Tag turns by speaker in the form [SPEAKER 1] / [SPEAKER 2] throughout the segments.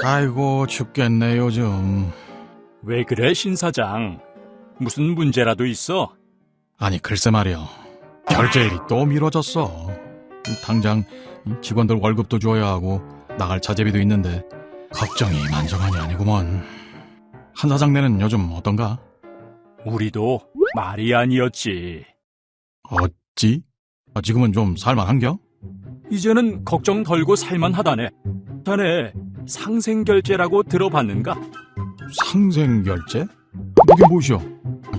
[SPEAKER 1] 아이고 춥겠네 요즘.
[SPEAKER 2] 왜 그래, 신 사장? 무슨 문제라도 있어?
[SPEAKER 1] 아니 글쎄 말이야, 결제일이 또 미뤄졌어. 당장 직원들 월급도 줘야 하고 나갈 자재비도 있는데 걱정이 만저만이 아니구먼. 한 사장네는 요즘 어떤가?
[SPEAKER 2] 우리도 말이 아니었지.
[SPEAKER 1] 어찌? 지금은 좀 살만한겨?
[SPEAKER 2] 이제는 걱정 덜고 살만하다네. 자네 상생결제라고 들어봤는가?
[SPEAKER 1] 상생결제? 그게 무엇이여?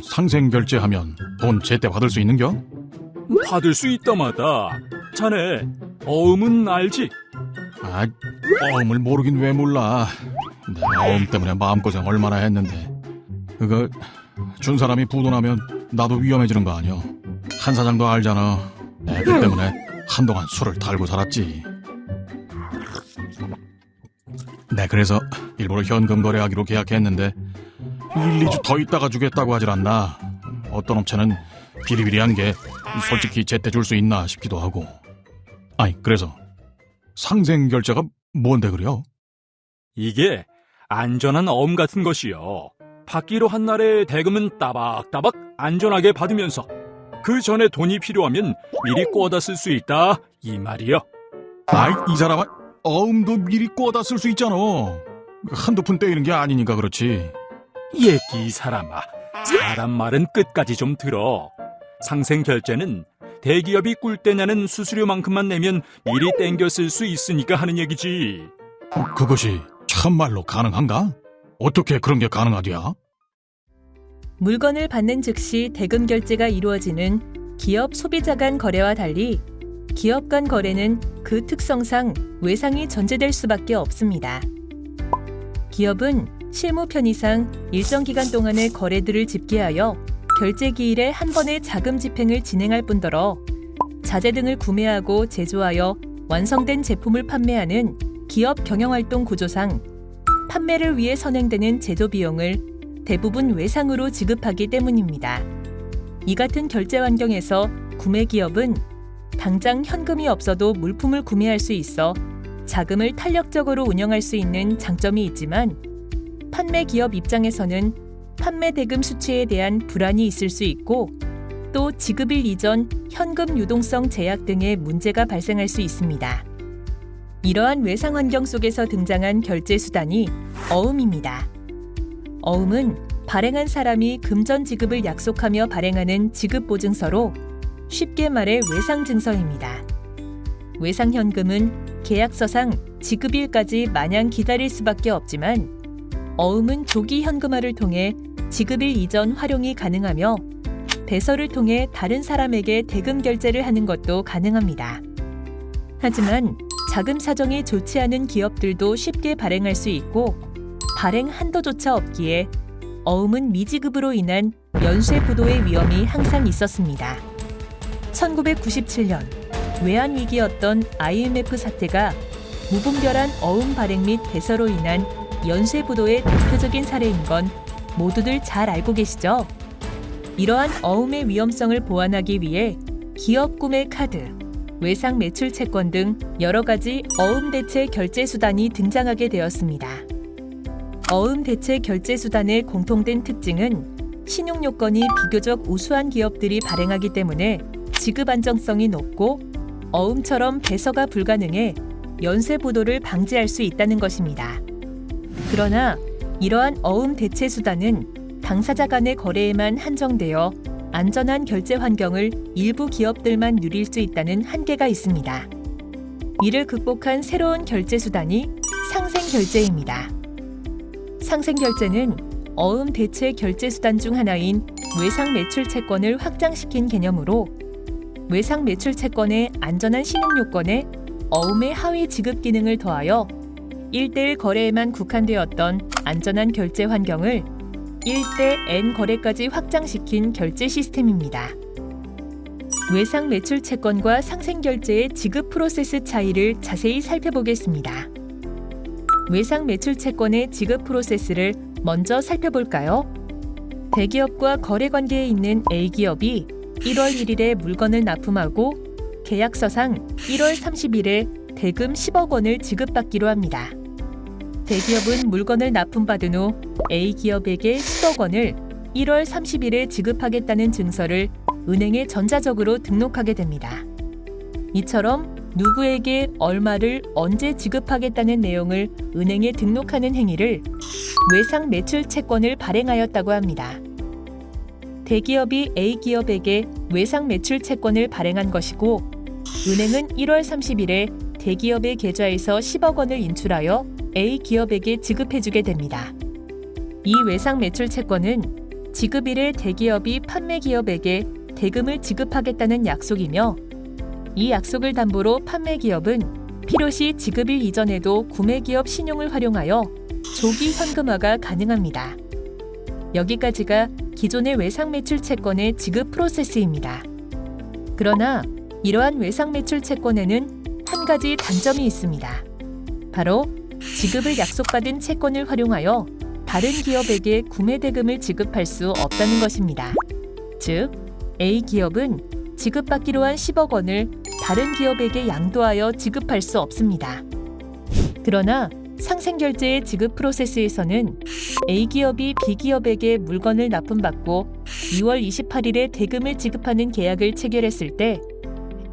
[SPEAKER 1] 상생결제하면 돈 제때 받을 수 있는겨?
[SPEAKER 2] 받을 수 있다마다. 자네 어음은 알지?
[SPEAKER 1] 어음을 모르긴 왜 몰라. 내가 어음 때문에 마음고생 얼마나 했는데. 그거 준 사람이 부도나면 나도 위험해지는 거 아니여. 한 사장도 알잖아. 애기 때문에 한동안 술을 달고 살았지. 네, 그래서 일부러 현금 거래하기로 계약했는데 1, 2주 더 있다가 주겠다고 하질 않나. 어떤 업체는 비리비리한 게 솔직히 제때 줄 수 있나 싶기도 하고. 아니 그래서 상생결제가 뭔데 그래요?
[SPEAKER 2] 이게 안전한 어음 같은 것이요. 받기로 한 날에 대금은 따박따박 안전하게 받으면서 그 전에 돈이 필요하면 미리 꿔다 쓸 수 있다, 이 말이요.
[SPEAKER 1] 이 사람아, 어음도 미리 꿔다 쓸 수 있잖아. 한두 푼 떼이는 게 아니니까 그렇지.
[SPEAKER 2] 이 사람아, 사람 말은 끝까지 좀 들어. 상생결제는 대기업이 꿀 때 내는 수수료만큼만 내면 미리 땡겨 쓸 수 있으니까 하는 얘기지.
[SPEAKER 1] 그것이 참말로 가능한가? 어떻게 그런 게 가능하디야?
[SPEAKER 3] 물건을 받는 즉시 대금 결제가 이루어지는 기업 소비자 간 거래와 달리 기업 간 거래는 그 특성상 외상이 전제될 수밖에 없습니다. 기업은 실무 편의상 일정 기간 동안의 거래들을 집계하여 결제 기일에 한 번의 자금 집행을 진행할 뿐더러 자재 등을 구매하고 제조하여 완성된 제품을 판매하는 기업 경영활동 구조상 판매를 위해 선행되는 제조 비용을 대부분 외상으로 지급하기 때문입니다. 이 같은 결제 환경에서 구매 기업은 당장 현금이 없어도 물품을 구매할 수 있어 자금을 탄력적으로 운영할 수 있는 장점이 있지만 판매 기업 입장에서는 판매 대금 수취에 대한 불안이 있을 수 있고 또 지급일 이전 현금 유동성 제약 등의 문제가 발생할 수 있습니다. 이러한 외상 환경 속에서 등장한 결제 수단이 어음입니다. 어음은 발행한 사람이 금전 지급을 약속하며 발행하는 지급보증서로 쉽게 말해 외상증서입니다. 외상현금은 계약서상 지급일까지 마냥 기다릴 수밖에 없지만 어음은 조기 현금화를 통해 지급일 이전 활용이 가능하며 배서를 통해 다른 사람에게 대금 결제를 하는 것도 가능합니다. 하지만 자금 사정이 좋지 않은 기업들도 쉽게 발행할 수 있고 발행 한도조차 없기에 어음은 미지급으로 인한 연쇄 부도의 위험이 항상 있었습니다. 1997년 외환위기였던 IMF 사태가 무분별한 어음 발행 및 배서로 인한 연쇄 부도의 대표적인 사례인 건 모두들 잘 알고 계시죠? 이러한 어음의 위험성을 보완하기 위해 기업 구매 카드, 외상 매출 채권 등 여러 가지 어음 대체 결제 수단이 등장하게 되었습니다. 어음 대체 결제 수단의 공통된 특징은 신용 요건이 비교적 우수한 기업들이 발행하기 때문에 지급 안정성이 높고 어음처럼 배서가 불가능해 연쇄 부도를 방지할 수 있다는 것입니다. 그러나 이러한 어음 대체 수단은 당사자 간의 거래에만 한정되어 안전한 결제 환경을 일부 기업들만 누릴 수 있다는 한계가 있습니다. 이를 극복한 새로운 결제 수단이 상생결제입니다. 상생결제는 어음 대체 결제 수단 중 하나인 외상 매출 채권을 확장시킨 개념으로 외상 매출 채권의 안전한 신용 요건에 어음의 하위 지급 기능을 더하여 1대1 거래에만 국한되었던 안전한 결제 환경을 1대 N 거래까지 확장시킨 결제 시스템입니다. 외상 매출 채권과 상생결제의 지급 프로세스 차이를 자세히 살펴보겠습니다. 외상 매출 채권의 지급 프로세스를 먼저 살펴볼까요? 대기업과 거래 관계에 있는 A기업이 1월 1일에 물건을 납품하고 계약서상 1월 30일에 대금 10억 원을 지급받기로 합니다. 대기업은 물건을 납품받은 후 A기업에게 10억 원을 1월 30일에 지급하겠다는 증서를 은행에 전자적으로 등록하게 됩니다. 이처럼 누구에게 얼마를 언제 지급하겠다는 내용을 은행에 등록하는 행위를 외상 매출 채권을 발행하였다고 합니다. 대기업이 A기업에게 외상 매출 채권을 발행한 것이고 은행은 1월 30일에 대기업의 계좌에서 10억 원을 인출하여 A기업에게 지급해주게 됩니다. 이 외상 매출 채권은 지급일에 대기업이 판매기업에게 대금을 지급하겠다는 약속이며 이 약속을 담보로 판매기업은 필요시 지급일 이전에도 구매기업 신용을 활용하여 조기 현금화가 가능합니다. 여기까지가 기존의 외상 매출 채권의 지급 프로세스입니다. 그러나 이러한 외상 매출 채권에는 한 가지 단점이 있습니다. 바로 지급을 약속받은 채권을 활용하여 다른 기업에게 구매 대금을 지급할 수 없다는 것입니다. 즉, A기업은 지급받기로 한 10억 원을 다른 기업에게 양도하여 지급할 수 없습니다. 그러나 상생결제의 지급 프로세스에서는 A기업이 B기업에게 물건을 납품받고 2월 28일에 대금을 지급하는 계약을 체결했을 때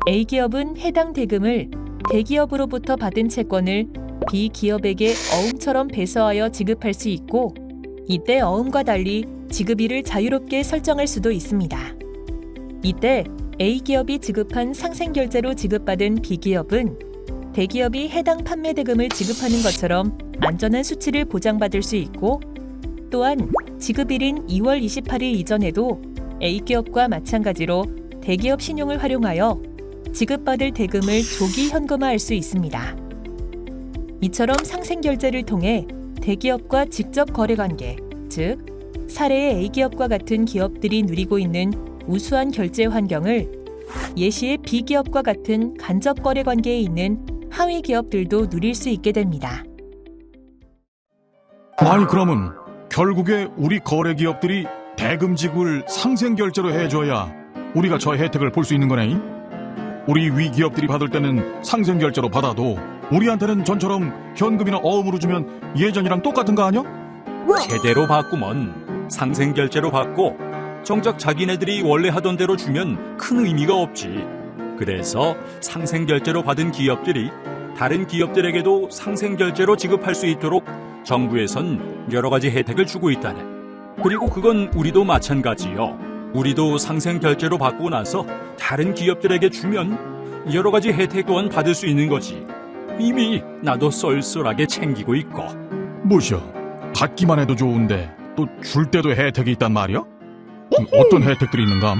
[SPEAKER 3] A기업은 해당 대금을 대기업으로부터 받은 채권을 B기업에게 어음처럼 배서하여 지급할 수 있고 이때 어음과 달리 지급일을 자유롭게 설정할 수도 있습니다. 이때 A기업이 지급한 상생결제로 지급받은 B기업은 대기업이 해당 판매 대금을 지급하는 것처럼 안전한 수치를 보장받을 수 있고 또한 지급일인 2월 28일 이전에도 A기업과 마찬가지로 대기업 신용을 활용하여 지급받을 대금을 조기 현금화할 수 있습니다. 이처럼 상생결제를 통해 대기업과 직접 거래관계, 즉 사례의 A기업과 같은 기업들이 누리고 있는 우수한 결제 환경을 예시의 B기업과 같은 간접 거래 관계에 있는 하위 기업들도 누릴 수 있게 됩니다.
[SPEAKER 1] 아니 그러면 결국에 우리 거래 기업들이 대금 지급을 상생결제로 해줘야 우리가 저 혜택을 볼 수 있는 거네? 우리 위 기업들이 받을 때는 상생결제로 받아도 우리한테는 전처럼 현금이나 어음으로 주면 예전이랑 똑같은 거 아니야?
[SPEAKER 2] 제대로 받구먼. 상생결제로 받고 정작 자기네들이 원래 하던 대로 주면 큰 의미가 없지. 그래서 상생결제로 받은 기업들이 다른 기업들에게도 상생결제로 지급할 수 있도록 정부에선 여러 가지 혜택을 주고 있다네. 그리고 그건 우리도 마찬가지요. 우리도 상생결제로 받고 나서 다른 기업들에게 주면 여러 가지 혜택 또한 받을 수 있는 거지. 이미 나도 쏠쏠하게 챙기고 있고.
[SPEAKER 1] 뭐시여? 받기만 해도 좋은데 또 줄 때도 혜택이 있단 말이야? 어떤 혜택들이 있는감?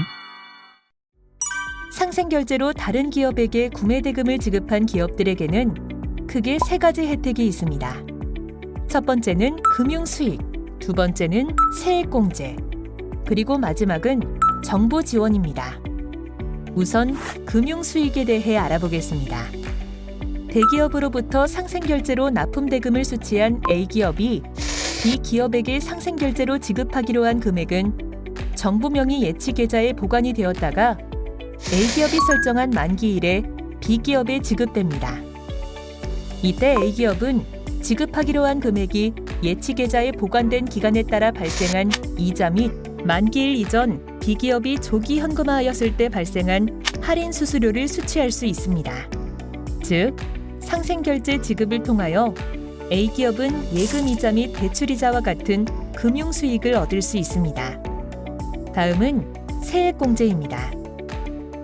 [SPEAKER 3] 상생결제로 다른 기업에게 구매 대금을 지급한 기업들에게는 크게 3가지 혜택이 있습니다. 첫 번째는 금융수익, 두 번째는 세액공제, 그리고 마지막은 정보 지원입니다. 우선 금융수익에 대해 알아보겠습니다. 대기업으로부터 상생결제로 납품대금을 수취한 A기업이 B기업에게 상생결제로 지급하기로 한 금액은 정부 명의 예치계좌에 보관이 되었다가 A기업이 설정한 만기일에 B기업에 지급됩니다. 이때 A기업은 지급하기로 한 금액이 예치계좌에 보관된 기간에 따라 발생한 이자 및 만기일 이전 B기업이 조기 현금화하였을 때 발생한 할인 수수료를 수취할 수 있습니다. 즉, 상생결제 지급을 통하여 A기업은 예금이자 및 대출이자와 같은 금융수익을 얻을 수 있습니다. 다음은 세액공제입니다.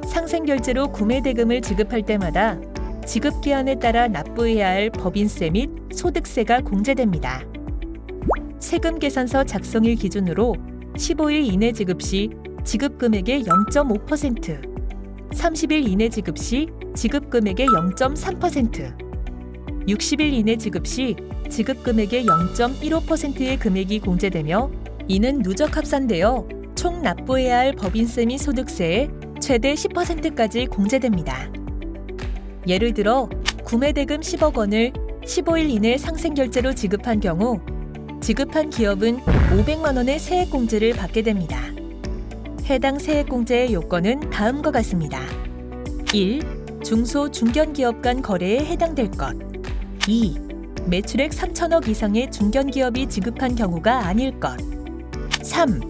[SPEAKER 3] 상생결제로 구매대금을 지급할 때마다 지급기한에 따라 납부해야 할 법인세 및 소득세가 공제됩니다. 세금계산서 작성일 기준으로 15일 이내 지급 시 지급금액의 0.5%, 30일 이내 지급 시 지급금액의 0.3%, 60일 이내 지급 시 지급금액의 0.15%의 금액이 공제되며 이는 누적 합산되어 총 납부해야 할 법인세 및 소득세의 최대 10%까지 공제됩니다. 예를 들어 구매대금 10억 원을 15일 이내 상생결제로 지급한 경우 지급한 기업은 500만 원의 세액공제를 받게 됩니다. 해당 세액공제의 요건은 다음과 같습니다. 1. 중소 중견기업 간 거래에 해당될 것. 2. 매출액 3천억 이상의 중견기업이 지급한 경우가 아닐 것. 3.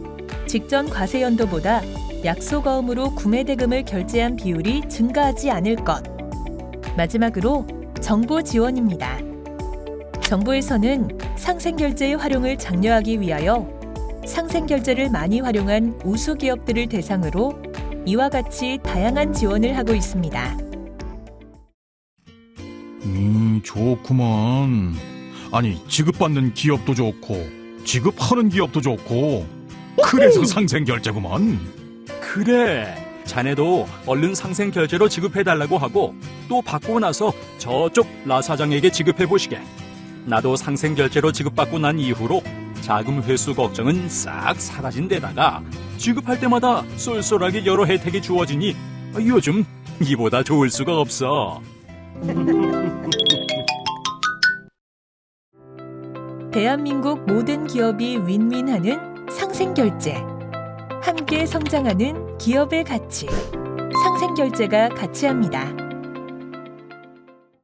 [SPEAKER 3] 직전 과세연도보다 약속어음으로 구매대금을 결제한 비율이 증가하지 않을 것. 마지막으로 정부 지원입니다. 정부에서는 상생결제의 활용을 장려하기 위하여 상생결제를 많이 활용한 우수기업들을 대상으로 이와 같이 다양한 지원을 하고 있습니다.
[SPEAKER 1] 좋구먼. 아니, 지급받는 기업도 좋고 지급하는 기업도 좋고 그래서 상생결제구먼.
[SPEAKER 2] 그래. 자네도 얼른 상생결제로 지급해달라고 하고 또 받고 나서 저쪽 라 사장에게 지급해보시게. 나도 상생결제로 지급받고 난 이후로 자금 회수 걱정은 싹 사라진 데다가 지급할 때마다 쏠쏠하게 여러 혜택이 주어지니 요즘 이보다 좋을 수가 없어.
[SPEAKER 3] 대한민국 모든 기업이 윈윈하는 상생결제. 함께 성장하는 기업의 가치. 상생결제가 가치합니다.